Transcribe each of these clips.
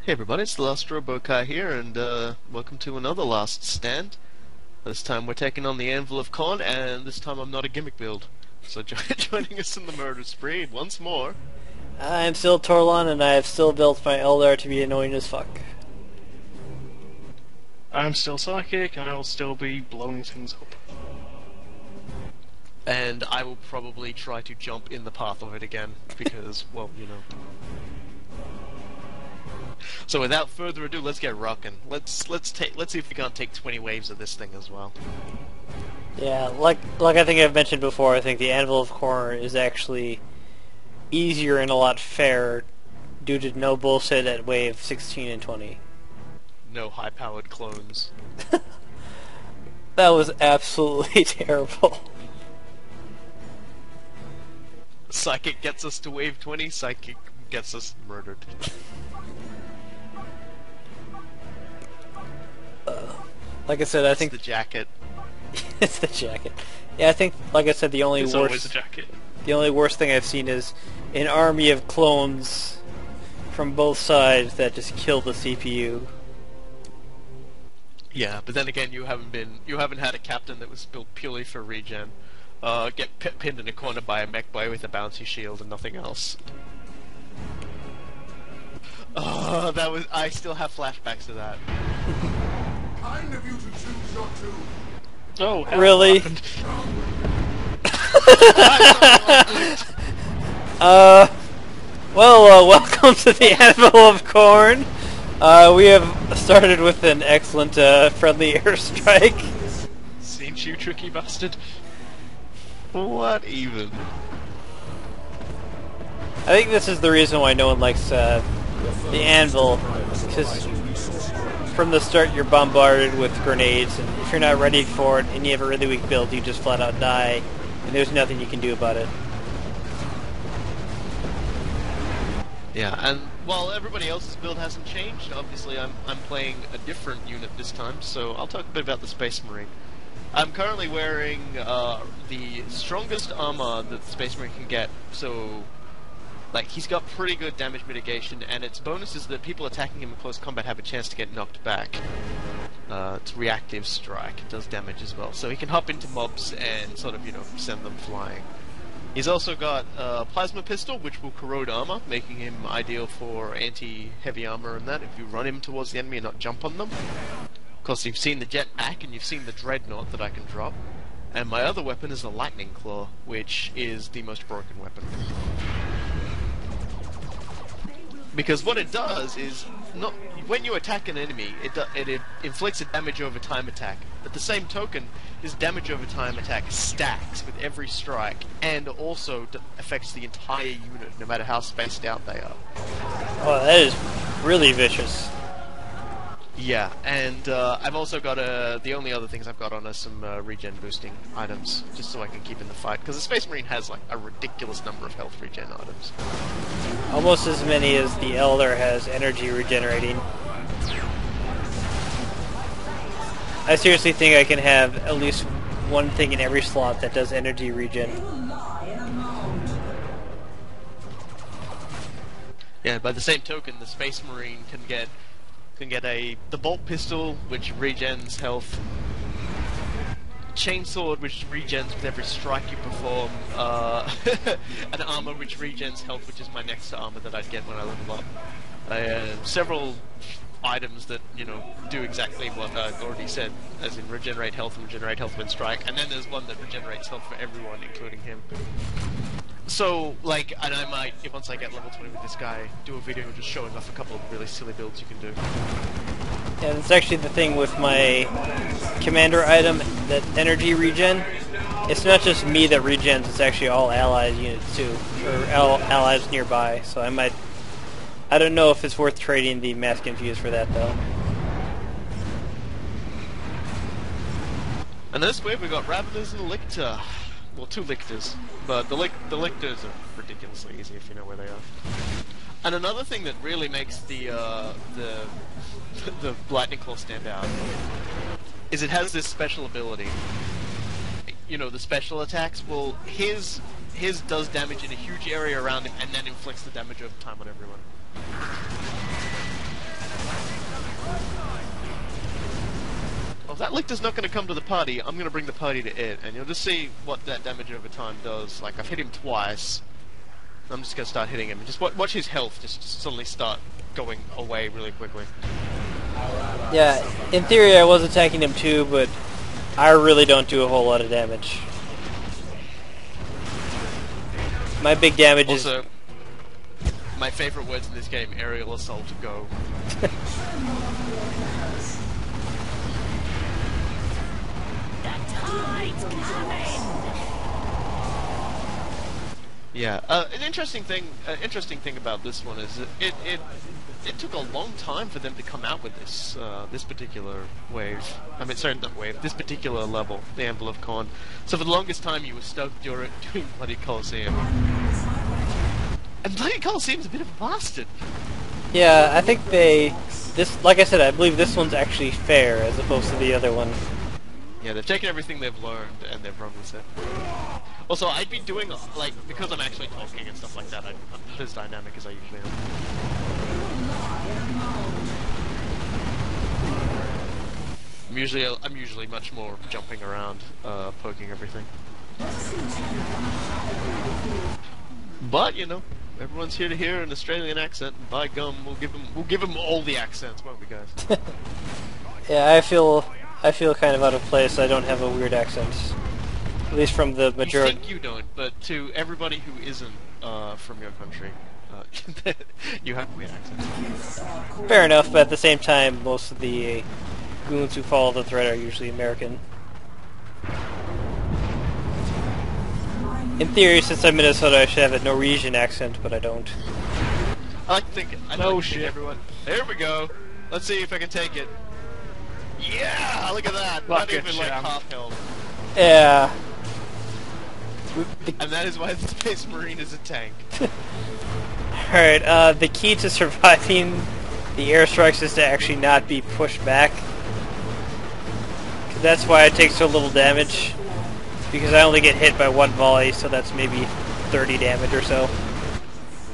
Hey everybody, it's the Last Robocar here, and welcome to another Last Stand. This time we're taking on the Anvil of Khorne, and this time I'm not a gimmick build. So joining us in the murder spree once more. I'm still Torlon, and I have still built my Eldar to be annoying as fuck. I'm still Sykic, and I will still be blowing things up. And I will probably try to jump in the path of it again, because, well, you know. So without further ado, let's get rocking. Let's see if we can't take 20 waves of this thing as well. Yeah, like I think I've mentioned before, I think the Anvil of Khorne is actually easier and a lot fairer due to no bullshit at wave 16 and 20. No high-powered clones. That was absolutely terrible. Sykic gets us to wave 20, Sykic gets us murdered. Like I said, I think the jacket. it's the jacket. Yeah, I think, like I said, It's always a jacket. the only worst thing I've seen is an army of clones from both sides that just kill the CPU. Yeah, but then again, you haven't had a captain that was built purely for regen. Get pinned in a corner by a mech boy with a bouncy shield and nothing else. Oh, I still have flashbacks to that. Kind of you to choose your two. Oh, hell, Really? what happened? Welcome to the Anvil of Khorne. We have started with an excellent friendly airstrike. Seen you, tricky bastard. What even? I think this is the reason why no one likes the Anvil, because from the start you're bombarded with grenades, and if you're not ready for it and you have a really weak build, you just flat out die, and there's nothing you can do about it. Yeah, and while everybody else's build hasn't changed, obviously I'm playing a different unit this time, so I'll talk a bit about the Space Marine. I'm currently wearing the strongest armor that the Space Marine can get, so like he's got pretty good damage mitigation, and its bonus is that people attacking him in close combat have a chance to get knocked back. It's reactive strike, it does damage as well, so he can hop into mobs and sort of, you know, send them flying. He's also got a plasma pistol, which will corrode armor, making him ideal for anti-heavy armor and that, if you run him towards the enemy and not jump on them. Of course, you've seen the jetpack and you've seen the dreadnought that I can drop. And my other weapon is the lightning claw, which is the most broken weapon. Because what it does is, not when you attack an enemy, it inflicts a damage over time attack. At the same token, this damage over time attack stacks with every strike, and also affects the entire unit, no matter how spaced out they are. Oh, that is really vicious. Yeah, and I've also got the only other things I've got on are some regen boosting items, just so I can keep in the fight, because the Space Marine has like a ridiculous number of health regen items. Almost as many as the Elder has energy regenerating. I seriously think I can have at least one thing in every slot that does energy regen. Yeah, by the same token, the Space Marine can get the bolt pistol, which regens health, chainsword, which regens with every strike you perform, an armor which regens health, which is my next armor that I'd get when I level up. Several items that, you know, do exactly what I've already said, as in regenerate health and regenerate health when strike, and then there's one that regenerates health for everyone, including him. So, like, and I might, once I get level 20 with this guy, do a video just showing off a couple of really silly builds you can do. Yeah, that's actually the thing with my commander item, that energy regen. It's not just me that regens, it's actually all allies units too, or all allies nearby, so I don't know if it's worth trading the mass confuse for that though. And this way we got Raveners and Lictor. Well, two Lictors, but the Lictors are ridiculously easy if you know where they are. And another thing that really makes the Lightning Claw stand out is it has this special ability. You know, the special attacks, well, his does damage in a huge area around him and then inflicts the damage over time on everyone. that Lictor's not going to come to the party, I'm going to bring the party to it, and you'll just see what that damage over time does. Like, I've hit him twice. I'm just going to start hitting him. Just watch his health just suddenly start going away really quickly. Yeah, in theory I was attacking him too, but I really don't do a whole lot of damage. My big damage Also, my favorite words in this game, aerial assault, go. Yeah, an interesting thing about this one is that it took a long time for them to come out with this this particular wave. I mean, sorry, not wave. This particular level, the Anvil of Khorne. So for the longest time, you were stuck doing Bloody Colosseum, and Bloody Colosseum's a bit of a bastard. Yeah, I think like I said, I believe this one's actually fair as opposed to the other one. Yeah, they've taken everything they've learned and they've run with it. Also, I'd be doing, like, because I'm actually talking and stuff like that, I'm not as dynamic as I usually am. I'm usually much more jumping around, poking everything. But, you know, everyone's here to hear an Australian accent, and by gum, we'll give them all the accents, won't we, guys? Yeah, I feel kind of out of place. I don't have a weird accent. At least from the majority. You think you don't, but to everybody who isn't from your country, you have a weird accent. Fair enough, but at the same time, most of the goons who follow the thread are usually American. In theory, since I'm Minnesota, I should have a Norwegian accent, but I don't. I like to think everyone. There we go. Let's see if I can take it. Yeah, look at that. Not even like half health. Yeah. And that is why the Space Marine is a tank. Alright, the key to surviving the airstrikes is to actually not be pushed back. That's why it takes so little damage. Because I only get hit by one volley, so that's maybe 30 damage or so.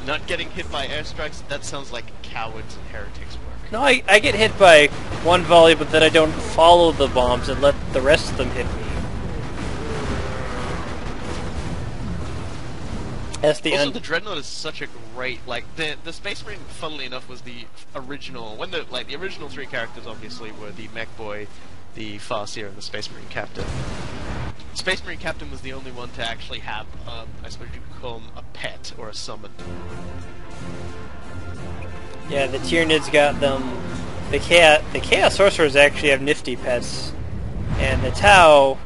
Not getting hit by airstrikes, that sounds like cowards and heretics work. No, I get hit by one volley, but then I don't follow the bombs and let the rest of them hit me. That's the also, the Dreadnought is such a great, like, the Space Marine, funnily enough, was the original, when the original three characters, obviously, were the Mech Boy, the Farseer, and the Space Marine Captain. The Space Marine Captain was the only one to actually have, I suppose you could call him a pet, or a summon. Yeah, the Tyranids got them. The Chaos Sorcerers actually have nifty pets. And the Tau...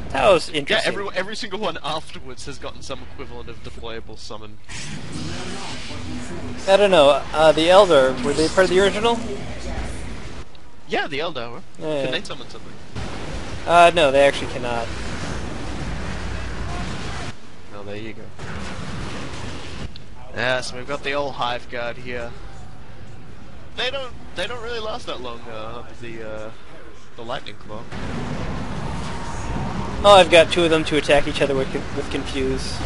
Tau's interesting. Yeah, every single one afterwards has gotten some equivalent of deployable summon. I don't know, the Eldar, were they part of the original? Yeah, the Eldar were. Yeah. Can they summon something? No, they actually cannot. Oh, there you go. Yeah, so we've got the old Hive Guard here. They don't really last that long, the Lightning Claw. Oh, I've got two of them to attack each other with Confuse.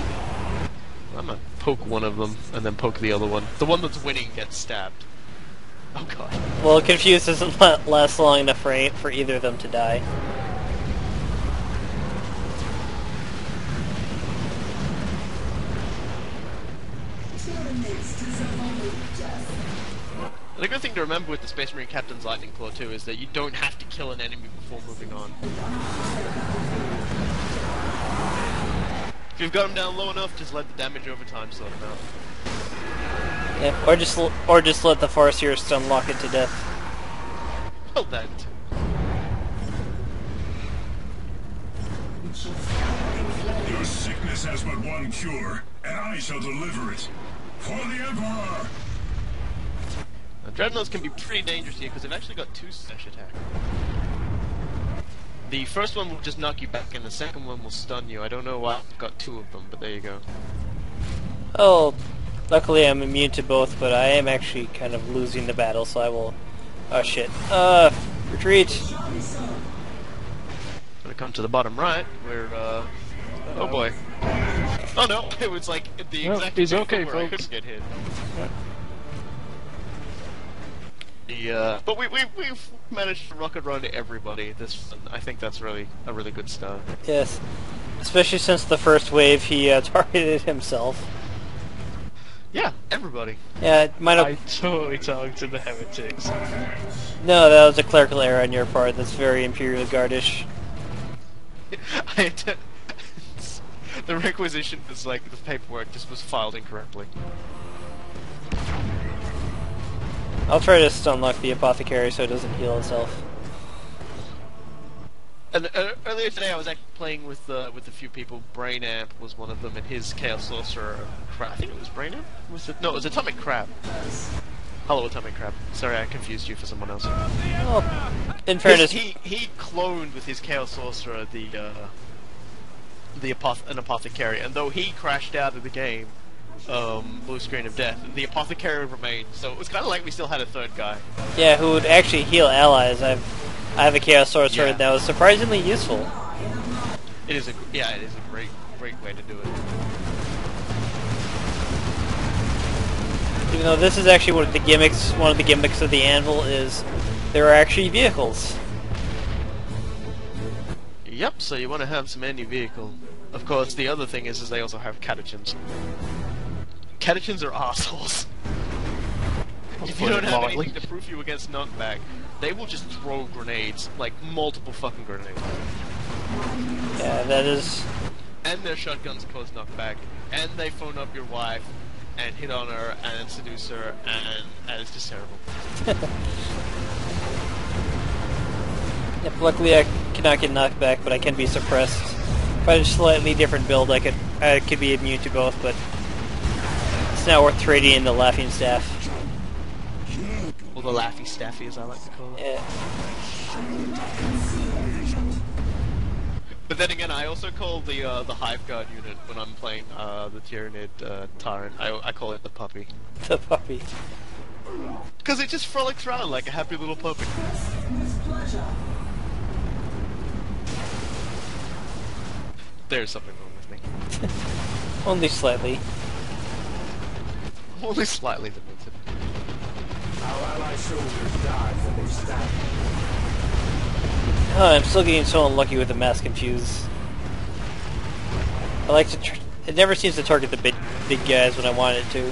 I'm gonna poke one of them, and then poke the other one. The one that's winning gets stabbed. Oh god. Well, Confuse doesn't last long enough for either of them to die. And a good thing to remember with the Space Marine Captain's Lightning Claw too is that you don't have to kill an enemy before moving on. If you've got him down low enough, just let the damage over time sort him out. Yeah, or just let the Farseer stun lock it to death. Well, that too. Your sickness has but one cure, and I shall deliver it. For the Emperor! Now, Dreadnoughts can be pretty dangerous here because they've actually got two slash attack. The first one will just knock you back, and the second one will stun you. I don't know why I've got two of them, but there you go. Oh, luckily I'm immune to both, but I am actually kind of losing the battle, so I will... Oh shit. Retreat! Gonna come to the bottom right, where, oh boy. Oh no, it was like the No, exact he's thing okay, where I folks. couldn't get hit. Yeah, but we've managed to rocket run everybody this run. I think that's really a really good start. Yes. Especially since the first wave he targeted himself. Yeah, everybody. Yeah, it might I have... totally targeted the heretics. No, that was a clerical error on your part. That's very Imperial Guardish. I had to, the requisition was like the paperwork just was filed incorrectly. I'll try to stun-lock the apothecary so it doesn't heal itself. And earlier today, I was actually playing with a few people. Brain Amp was one of them, and his Chaos Sorcerer. I think it was Brain Amp. Was it? No, it was Atomic Crab. Hello, Atomic Crab. Sorry, I confused you for someone else. Oh, in fairness, he cloned with his Chaos Sorcerer an apothecary, and though he crashed out of the game, blue screen of death, the apothecary remained. So it was kind of like we still had a third guy. yeah, who would actually heal allies. I have a Chaos Sorcerer that was surprisingly useful. It is a great way to do it. Even though this is actually one of the gimmicks of the Anvil is there are actually vehicles. Yep. So you want to have some anti-vehicle. Of course, the other thing is they also have catechins. Catechins are assholes. If you don't have anything to proof you against knockback, they will just throw grenades, like multiple fucking grenades. Yeah, that is... And their shotguns cause knockback, and they phone up your wife, and hit on her, and seduce her, and it's just terrible. Yep, luckily I cannot get knocked back, but I can be suppressed. If I had a slightly different build, I could be immune to both, but it's not worth trading in the Laughing Staff. Or the Laffy Staffy, as I like to call it. Yeah. But then again, I also call the Hive Guard unit when I'm playing the Tyranid Tyrant. I call it the puppy. The puppy. Because it just frolics around like a happy little puppy. There's something wrong with me. Only slightly. Only slightly demented. Our allied soldiers died for their stand. Oh, I'm still getting so unlucky with the mass confuse. I like to. It never seems to target the big guys when I want it to.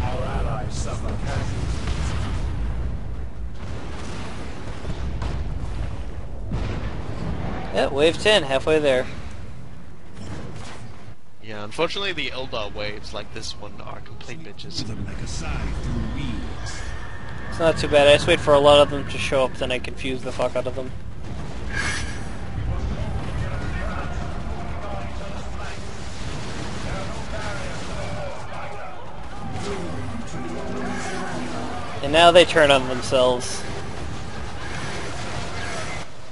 Our allies suffer casualties. Yeah, wave 10, halfway there. Yeah, unfortunately the Eldar waves like this one are complete bitches. Them like a scythe through weeds. It's not too bad. I just wait for a lot of them to show up, then I confuse the fuck out of them. And now they turn on themselves.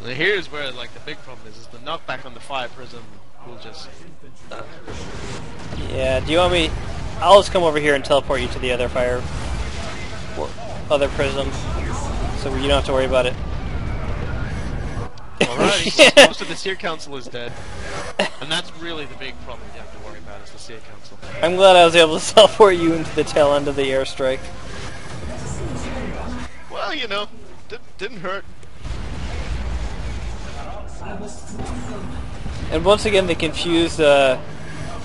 And here's where like the big problem is the knockback on the fire prism will just... Yeah, do you want me... I'll just come over here and teleport you to the other other prism, so you don't have to worry about it. Alright, well, most of the Seer Council is dead. And that's really the big problem you have to worry about is the Seer Council. I'm glad I was able to teleport you into the tail end of the airstrike. Well, you know, didn't hurt. And once again, the confused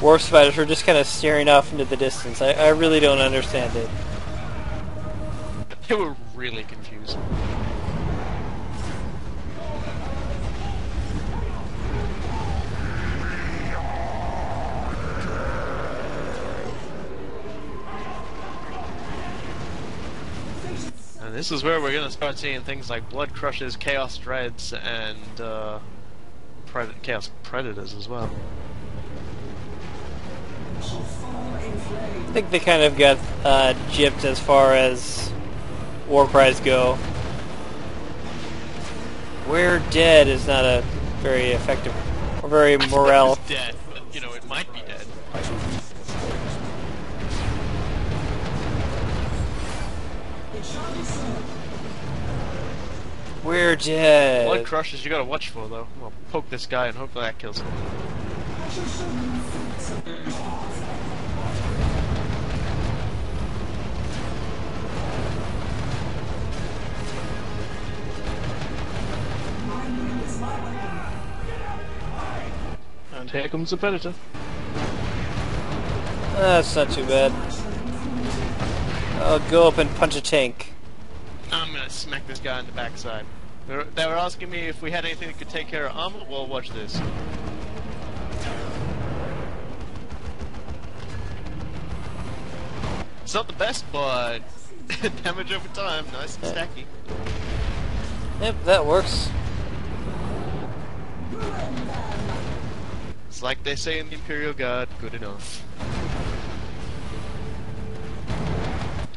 warp spiders are just kind of staring off into the distance. I really don't understand it. They were really confused. And this is where we're gonna start seeing things like Blood Crushes, Chaos Dreads, and Chaos Predators as well. I think they kind of got gypped as far as war cries go. We're dead is not a very effective or very morale. It's dead, but you know it might be dead. We're dead. Blood Crushes you gotta watch for though. I'll poke this guy and hopefully that kills him. Here comes the predator. That's not too bad. I'll go up and punch a tank. I'm gonna smack this guy in the backside. They were asking me if we had anything that could take care of armor. Well, watch this. It's not the best, but damage over time, nice and stacky. Yep, that works. It's like they say in the Imperial Guard, good enough.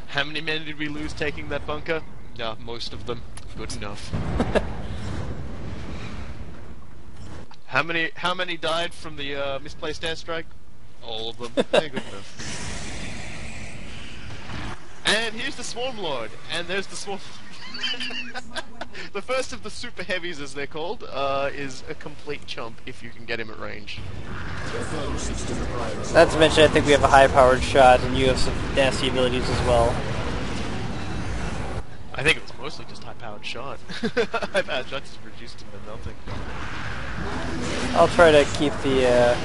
How many men did we lose taking that bunker? No, most of them. Good enough. How many died from the misplaced airstrike? All of them. They're good enough. And here's the Swarm Lord, and there's the Swarm. The first of the super heavies, as they're called, is a complete chump if you can get him at range. Not to mention, I think we have a high-powered shot, and you have some nasty abilities as well. I think it was mostly just high-powered shot. High-powered shot just reduced him to nothing. I'll try to keep the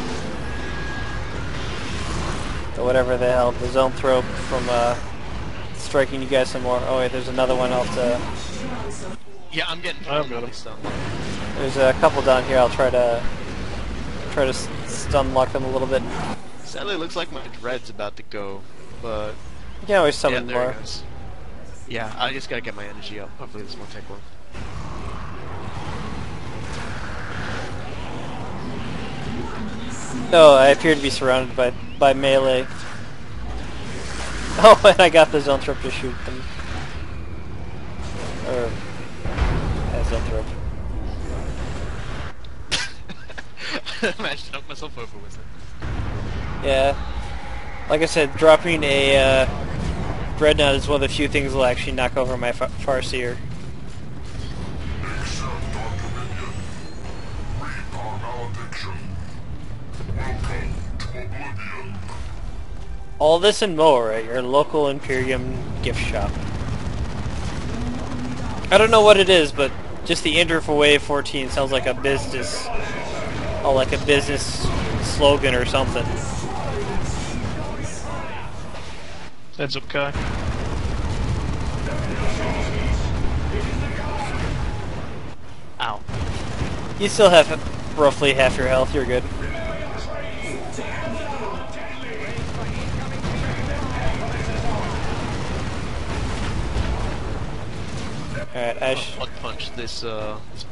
whatever the hell, the zone throw from striking you guys some more. Oh wait, there's another one else. Yeah, I'm getting. I've got him. There's a couple down here. I'll try to stun lock them a little bit. Sadly, it looks like my dread's about to go, but You can always summon yeah, there more. it goes. Yeah, I just gotta get my energy up. Hopefully, this won't take long. No, I appear to be surrounded by melee. Oh, and I got the zone throw to shoot them. Or zone throw. I managed to knock myself over with it. Yeah. Like I said, dropping a Dreadnought is one of the few things that'll actually knock over my Farseer. Accept our dominion. Reap our malediction. Welcome to oblivion. All this and more at your local Imperium gift shop. I don't know what it is, but just the enter for Wave 14 sounds like a business, or like a business slogan or something. Heads up, Kai. Ow. You still have roughly half your health, you're good. Alright, Ash. I'll punch this this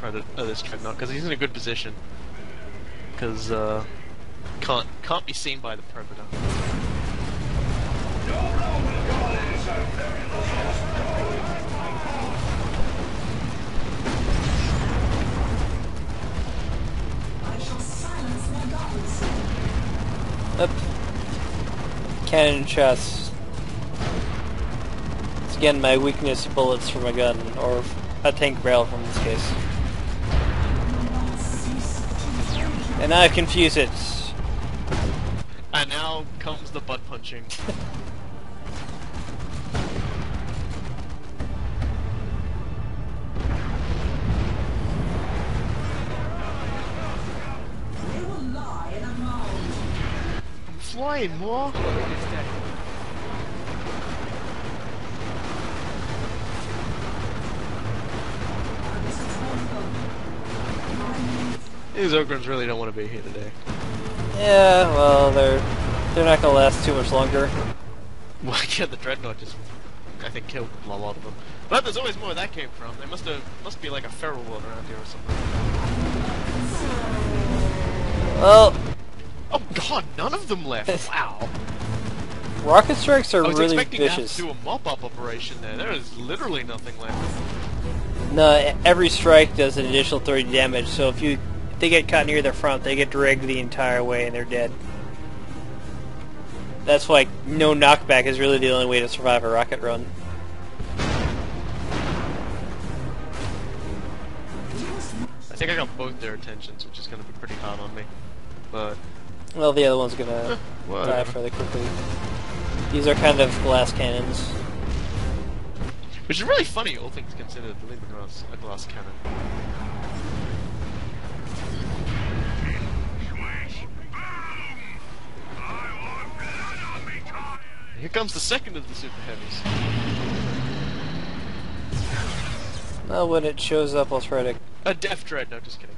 Dreadnought because he's in a good position. Because can't be seen by the Predator. Up. Cannon shots. It's again my weakness, bullets from a gun, or a tank barrel in this case. And now I confuse it. And now comes the butt punching. I'm flying more. These Ogrons really don't want to be here today. Yeah, well, they're not gonna last too much longer. Well, yeah, the Dreadnought just, I think, killed a lot of them. But there's always more where that came from. There must be like a feral one around here or something. Well, Oh god, none of them left. Wow. rocket strikes are I was really expecting vicious. to have to do a mop-up operation there. There is literally nothing left. No, every strike does an additional 30 damage, so if they get caught near the front, they get dragged the entire way and they're dead. That's why no knockback is really the only way to survive a rocket run. I think I got both their attentions, which is going to be pretty hard on me. But Well, the other one's gonna die whatever. fairly quickly. These are kind of glass cannons. Which is really funny, all things considered, believe it or not, a glass cannon. Here comes the second of the super heavies. Well, when it shows up, I'll try to... A Death Dread, no, just kidding.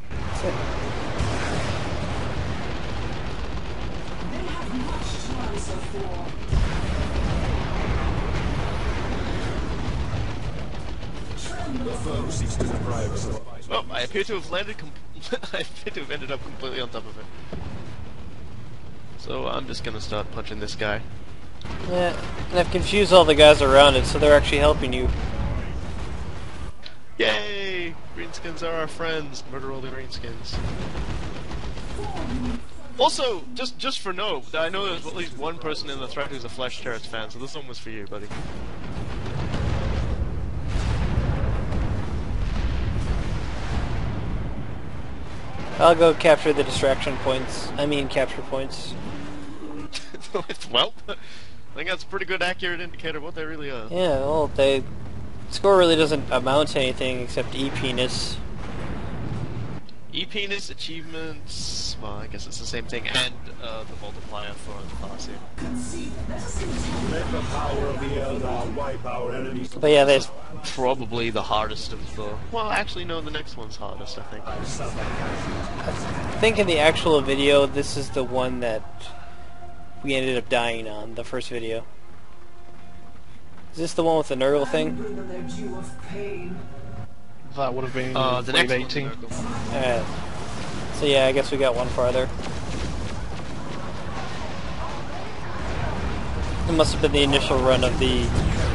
The foe seeks to deprive us of... Well, I appear to have landed I appear to have ended up completely on top of it. So I'm just gonna start punching this guy. Yeah, and I've confused all the guys around it, so they're actually helping you. Yay! Greenskins are our friends. Murder all the greenskins. Also, just for note, I know there's at least one person in the thread who's a Flesh Terrorist fan, so this one was for you, buddy. I'll go capture the distraction points. I mean, capture points. Well, I think that's a pretty good accurate indicator of what they really are. Yeah, well, score really doesn't amount to anything except E-penis. E-penis, achievements, well, I guess it's the same thing, and the multiplier for the class here. Let the power of the Eldar wipe our enemies. But yeah, there's... Probably the hardest of the... Well, actually, no, the next one's hardest, I think. I think in the actual video, this is the one that we ended up dying on, the first video. Is this the one with the Nurgle thing? That would have been The wave next 18. Alright. So yeah, I guess we got one farther. It must have been the initial run of the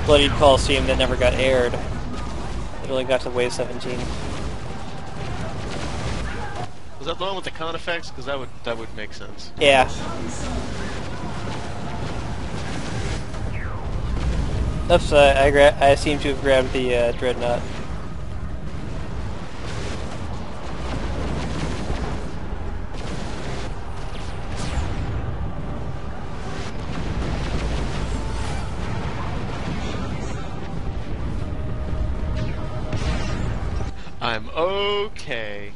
Bloodied Coliseum that never got aired. It only got to wave 17. Was that the one with the con effects? Because that would make sense. Yeah. Oops, I seem to have grabbed the Dreadnought. I'm okay.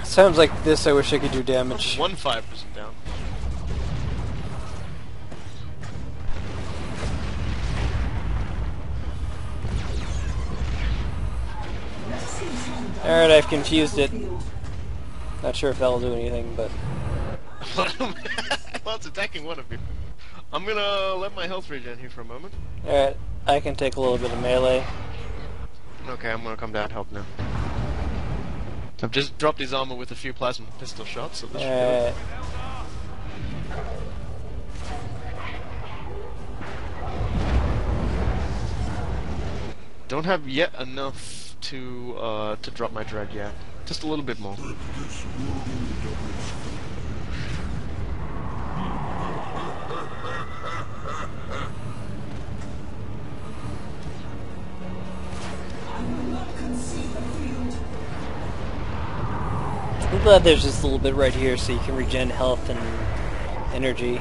Sounds like this, I wish I could do damage. 1-5% down. Alright, I've confused it. Not sure if that'll do anything, but... Well, it's attacking one of you. I'm gonna let my health regen here for a moment. Alright, I can take a little bit of melee. Okay, I'm gonna come down and help now. I've just dropped his armor with a few plasma pistol shots, so this should do it. Alright. Don't have yet enough to drop my dread yet. Just a little bit more. I'm glad there's just a little bit right here so you can regen health and energy.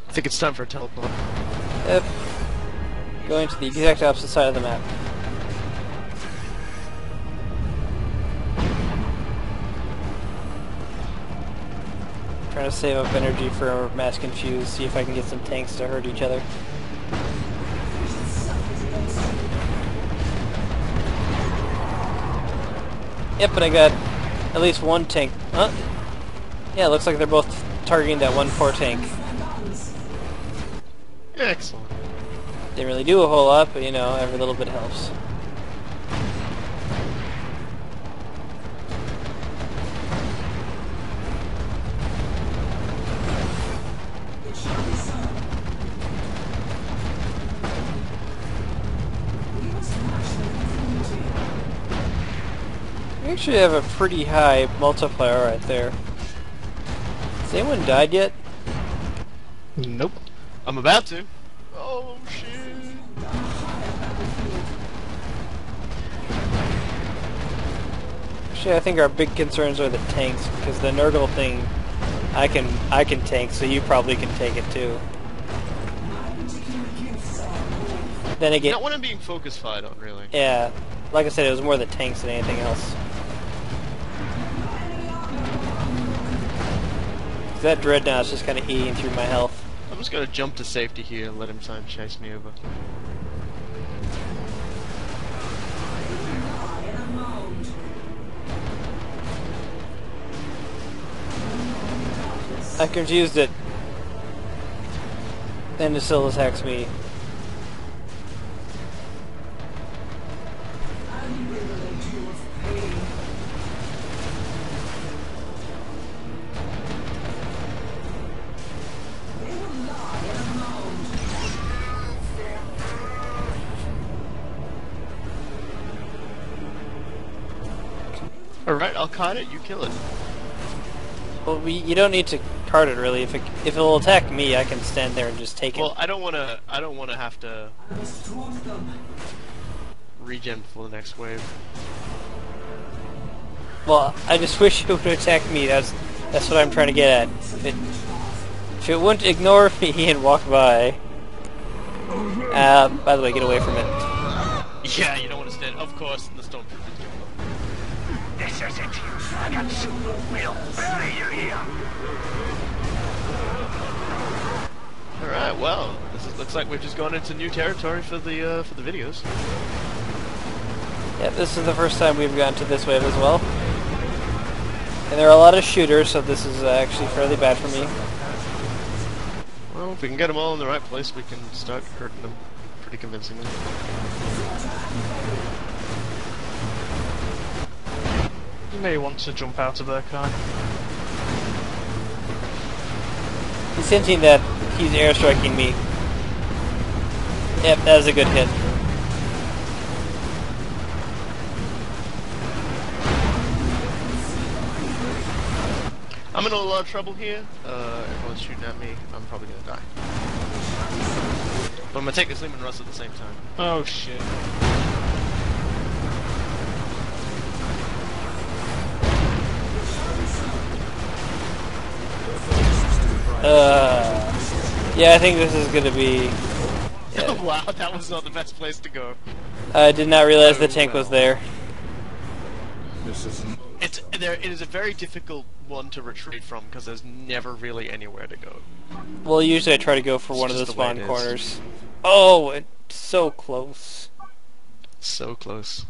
I think it's time for a teleport. Yep. Going to the exact opposite side of the map. Trying to save up energy for mass confuse, see if I can get some tanks to hurt each other. Yep, but I got at least one tank. Huh? Yeah, it looks like they're both targeting that one poor tank. Excellent. Didn't really do a whole lot, but you know, every little bit helps. actually have a pretty high multiplier right there. Has anyone died yet? Nope. I'm about to. Oh shit! Actually, I think our big concerns are the tanks, because the Nurgle thing, I can tank, so you probably can take it too. Then again, Not what I'm being focus fired on, really. yeah, like I said, it was more the tanks than anything else. That Dreadnought's just kind of eating through my health. I'm just gonna jump to safety here and let him try and chase me over. I confused it. Then the still attacks me. Alright, I'll cart it, you kill it. Well, you don't need to cart it really. If it'll attack me, I can stand there and just take it. Well, I don't wanna have to regen before the next wave. Well, I just wish it would attack me. That's what I'm trying to get at. If it wouldn't ignore me and walk by. By the way, get away from it. Yeah, you don't want to stand. Of course, the stormtroopers do. This is it. Dragons will play you here. Alright, well, looks like we've just gone into new territory for the videos. Yeah, this is the first time we've gone to this wave as well. And there are a lot of shooters, so this is actually fairly bad for me. Well, if we can get them all in the right place, we can start hurting them pretty convincingly. You may want to jump out of there, Kai. He's hinting that he's airstriking me. Yep, that was a good hit. I'm in a lot of trouble here. Everyone's shooting at me. I'm probably gonna die. But I'm gonna take this Leman Russ at the same time. Oh shit. Yeah, I think this is gonna be... Yeah. Wow, that was not the best place to go. I did not realize the tank was there. This isn't. It is a very difficult one to retreat from because there's never really anywhere to go. Well, usually I try to go for It's one of the just the way spawn it is. corners. Oh, it's so close. So close.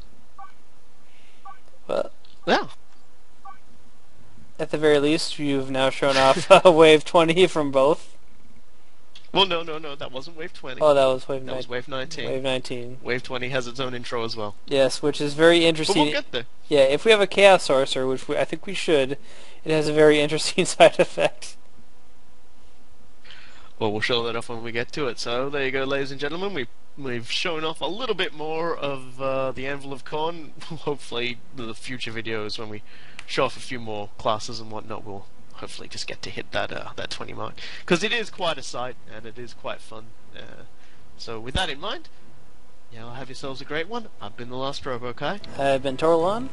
Well, Yeah. at the very least, you've now shown off wave 20 from both. Well, no, that wasn't wave 20. Oh, that was wave That was 19. wave 19. Wave 19. Wave 20 has its own intro as well. Yes, which is very But interesting. we'll get there. Yeah, if we have a Chaos Sorcerer, which I think we should, it has a very interesting side effect. Well, we'll show that off when we get to it. So there you go, ladies and gentlemen. We've shown off a little bit more of the Anvil of Khorne. Hopefully, the future videos when we show off a few more classes and whatnot, we'll hopefully just get to hit that 20 mark, because it is quite a sight and it is quite fun. So with that in mind, yeah, have yourselves a great one. I've been the Last Robo, Kai. I've been Torlon.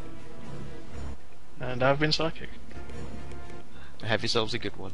And I've been Sykic. Have yourselves a good one.